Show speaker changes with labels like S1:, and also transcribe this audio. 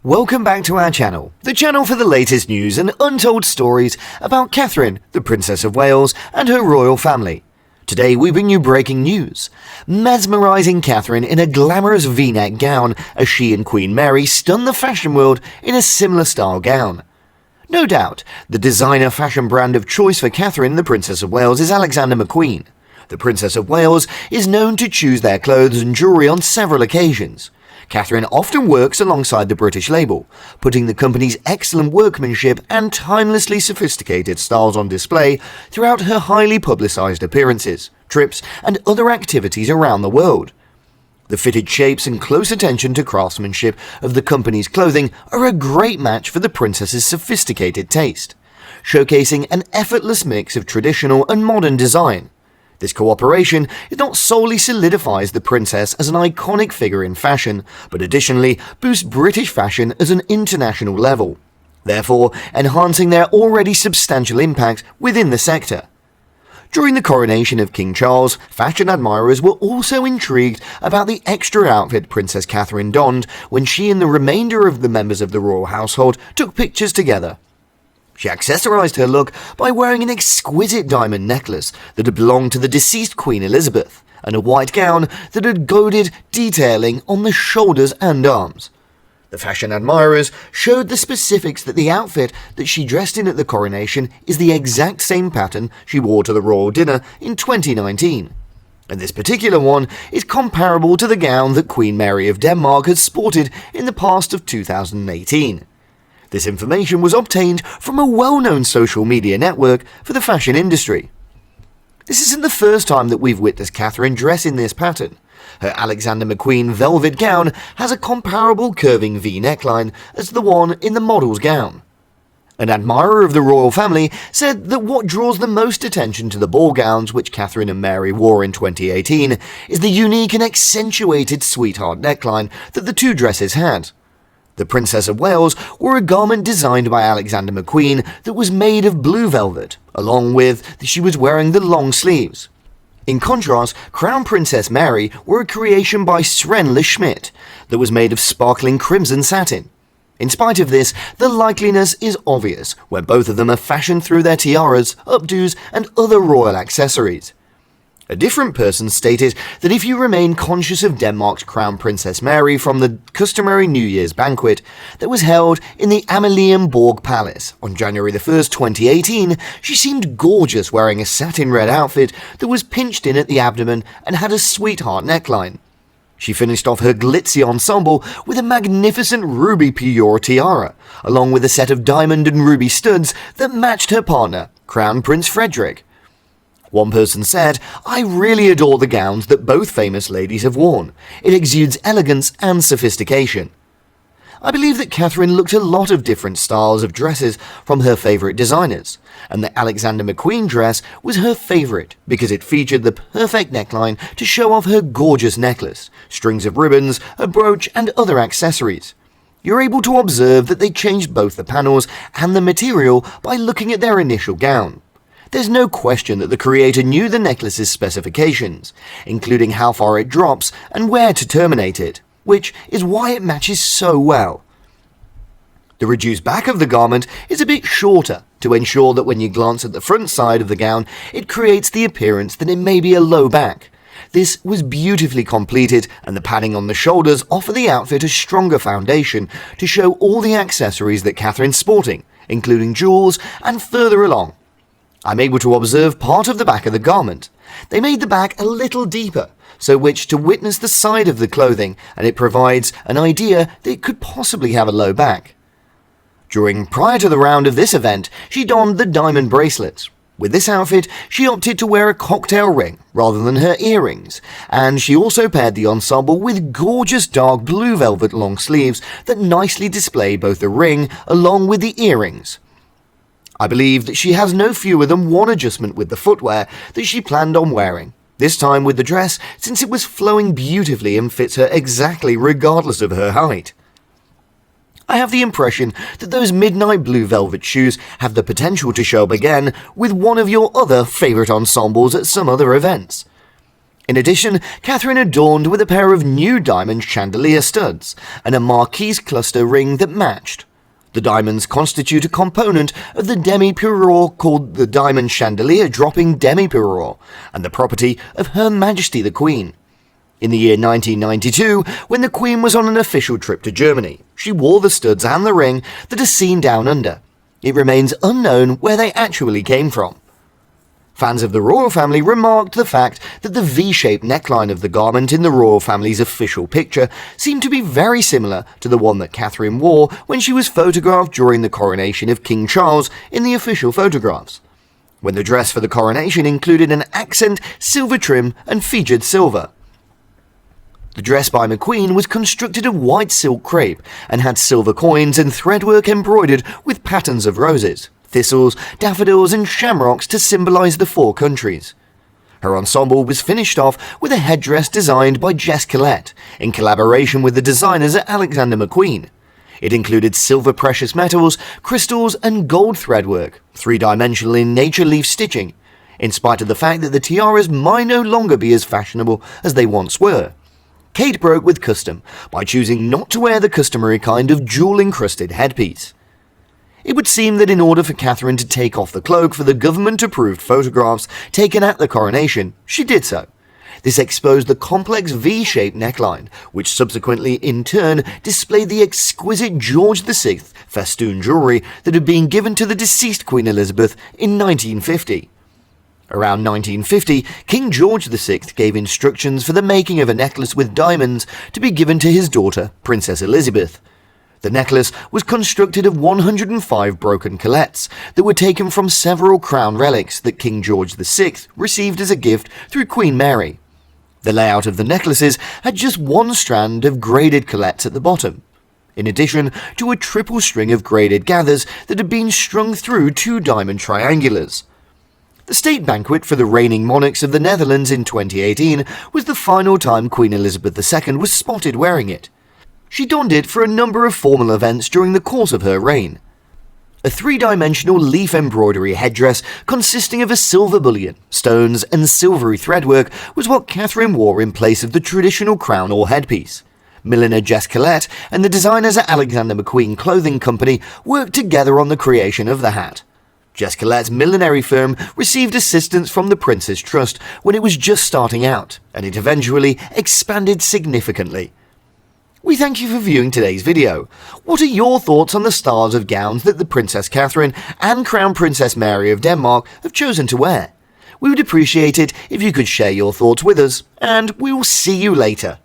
S1: Welcome back to our channel, the channel for the latest news and untold stories about Catherine, the Princess of Wales, and her royal family. Today we bring you breaking news. Mesmerizing Catherine in a glamorous V-neck gown as she and Queen Mary stun the fashion world in a similar style gown. No doubt, the designer fashion brand of choice for Catherine, the Princess of Wales, is Alexander McQueen. The Princess of Wales is known to choose their clothes and jewellery on several occasions. Catherine often works alongside the British label, putting the company's excellent workmanship and timelessly sophisticated styles on display throughout her highly publicised appearances, trips, and other activities around the world. The fitted shapes and close attention to craftsmanship of the company's clothing are a great match for the princess's sophisticated taste, showcasing an effortless mix of traditional and modern design. This cooperation not solely solidifies the princess as an iconic figure in fashion, but additionally boosts British fashion at an international level, therefore enhancing their already substantial impact within the sector. During the coronation of King Charles, fashion admirers were also intrigued about the extra outfit Princess Catherine donned when she and the remainder of the members of the royal household took pictures together. She accessorized her look by wearing an exquisite diamond necklace that had belonged to the deceased Queen Elizabeth, and a white gown that had golded detailing on the shoulders and arms. The fashion admirers showed the specifics that the outfit that she dressed in at the coronation is the exact same pattern she wore to the royal dinner in 2019. And this particular one is comparable to the gown that Queen Mary of Denmark had sported in the past of 2018. This information was obtained from a well-known social media network for the fashion industry. This isn't the first time that we've witnessed Catherine dress in this pattern. Her Alexander McQueen velvet gown has a comparable curving V neckline as the one in the model's gown. An admirer of the royal family said that what draws the most attention to the ball gowns which Catherine and Mary wore in 2018 is the unique and accentuated sweetheart neckline that the two dresses had. The Princess of Wales wore a garment designed by Alexander McQueen that was made of blue velvet, along with she was wearing the long sleeves. In contrast, Crown Princess Mary wore a creation by Sren Schmidt that was made of sparkling crimson satin. In spite of this, the likeliness is obvious, where both of them are fashioned through their tiaras, updos, and other royal accessories. A different person stated that if you remain conscious of Denmark's Crown Princess Mary from the customary New Year's banquet that was held in the Amalienborg Palace on January 1st, 2018, she seemed gorgeous wearing a satin red outfit that was pinched in at the abdomen and had a sweetheart neckline. She finished off her glitzy ensemble with a magnificent ruby pure tiara, along with a set of diamond and ruby studs that matched her partner, Crown Prince Frederick. One person said, "I really adore the gowns that both famous ladies have worn. It exudes elegance and sophistication." I believe that Catherine looked a lot of different styles of dresses from her favourite designers, and the Alexander McQueen dress was her favourite because it featured the perfect neckline to show off her gorgeous necklace, strings of ribbons, a brooch, and other accessories. You're able to observe that they changed both the panels and the material by looking at their initial gown. There's no question that the creator knew the necklace's specifications, including how far it drops and where to terminate it, which is why it matches so well. The reduced back of the garment is a bit shorter to ensure that when you glance at the front side of the gown, it creates the appearance that it may be a low back. This was beautifully completed, and the padding on the shoulders offer the outfit a stronger foundation to show all the accessories that Catherine's sporting, including jewels, and further along, I'm able to observe part of the back of the garment. They made the back a little deeper, so which to witness the side of the clothing, and it provides an idea that it could possibly have a low back. Prior to the round of this event, she donned the diamond bracelets. With this outfit, she opted to wear a cocktail ring rather than her earrings, and she also paired the ensemble with gorgeous dark blue velvet long sleeves that nicely display both the ring along with the earrings. I believe that she has no fewer than one adjustment with the footwear that she planned on wearing, this time with the dress since it was flowing beautifully and fits her exactly regardless of her height. I have the impression that those midnight blue velvet shoes have the potential to show up again with one of your other favourite ensembles at some other events. In addition, Catherine adorned with a pair of new diamond chandelier studs and a marquise cluster ring that matched. The diamonds constitute a component of the demi-pirour called the diamond chandelier dropping demi-pirour, and the property of Her Majesty the Queen. In the year 1992, when the Queen was on an official trip to Germany, she wore the studs and the ring that are seen down under. It remains unknown where they actually came from. Fans of the royal family remarked the fact that the V-shaped neckline of the garment in the royal family's official picture seemed to be very similar to the one that Catherine wore when she was photographed during the coronation of King Charles in the official photographs, when the dress for the coronation included an accent silver trim and featured silver. The dress by McQueen was constructed of white silk crepe and had silver coins and threadwork embroidered with patterns of roses, thistles, daffodils and shamrocks to symbolize the four countries. Her ensemble was finished off with a headdress designed by Jess Collette in collaboration with the designers at Alexander McQueen. It included silver precious metals, crystals and gold threadwork, three-dimensional in nature leaf stitching, in spite of the fact that the tiaras might no longer be as fashionable as they once were. Kate broke with custom by choosing not to wear the customary kind of jewel-encrusted headpiece. It would seem that in order for Catherine to take off the cloak for the government-approved photographs taken at the coronation, she did so. This exposed the complex V-shaped neckline, which subsequently in turn displayed the exquisite George VI festoon jewellery that had been given to the deceased Queen Elizabeth in 1950. Around 1950, King George VI gave instructions for the making of a necklace with diamonds to be given to his daughter, Princess Elizabeth. The necklace was constructed of 105 broken colettes that were taken from several crown relics that King George VI received as a gift through Queen Mary. The layout of the necklaces had just one strand of braided colettes at the bottom, in addition to a triple string of braided gathers that had been strung through two diamond triangulars. The state banquet for the reigning monarchs of the Netherlands in 2018 was the final time Queen Elizabeth II was spotted wearing it. She donned it for a number of formal events during the course of her reign. A three-dimensional leaf embroidery headdress consisting of a silver bullion, stones and silvery threadwork was what Catherine wore in place of the traditional crown or headpiece. Milliner Jess Collette and the designers at Alexander McQueen Clothing Company worked together on the creation of the hat. Jess Collette's millinery firm received assistance from the Prince's Trust when it was just starting out, and it eventually expanded significantly. We thank you for viewing today's video. What are your thoughts on the styles of gowns that the Princess Catherine and Crown Princess Mary of Denmark have chosen to wear? We would appreciate it if you could share your thoughts with us, and we will see you later.